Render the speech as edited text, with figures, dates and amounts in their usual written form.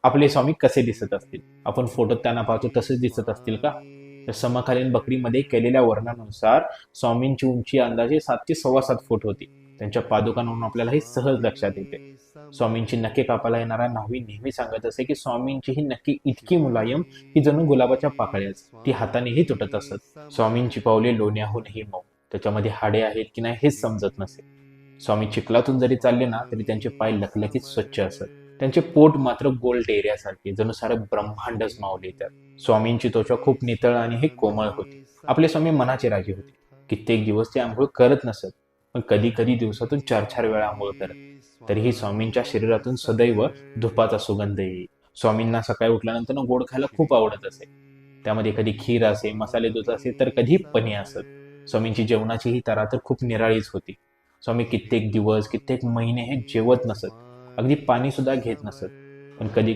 आपले स्वामी कसे दिसत असतील? आपण फोटोत त्यांना पाहतो तसेच दिसत असतील का? तर समकालीन बकरीमध्ये केलेल्या वर्णनानुसार स्वामींची उंची अंदाजे 7 ते 7.25 फूट होती. त्यांच्या पादुकांवरून आपल्याला हे सहज लक्षात येते. स्वामींची नखे कापायला येणारा न्हावी नेहमी सांगत असे की स्वामींची ही नक्की इतकी मुलायम की जणू गुलाबाच्या पाकळ्याच, ती हातानेही तुटत असत. स्वामींची पावले लोण्याहूनही मऊ, त्याच्यामध्ये हाडे आहेत की नाही हेच समजत नसे. स्वामी चिखलातून जरी चालले ना तरी त्यांचे पाय लखलखीत स्वच्छ असत. त्यांचे पोट मात्र गोल डेऱ्यासारखे, जणू सारं ब्रह्मांडच मावले त्यात. स्वामींची त्वचा खूप नितळ आणि हे कोमळ होती. आपले स्वामी मनाचे राजे होते. कित्येक दिवस ते आंघोळ करत नसत, पण कधी कधी दिवसातून 4-4 वेळा आंघोळ करत. तरीही स्वामींच्या शरीरातून सदैव धुपाचा सुगंध येई. स्वामींना सकाळी उठल्यानंतर गोड खायला खूप आवडत असे. त्यामध्ये कधी खीर असे, मसाले दूध असे, तर कधी पनीर असत. स्वामींची जेवणाची ही तऱ्हा तर खूप निराळीच होती. स्वामी कित्येक दिवस, कित्येक महिने हे जेवत नसत, अगदी पाणी सुद्धा घेत नसत. पण कधी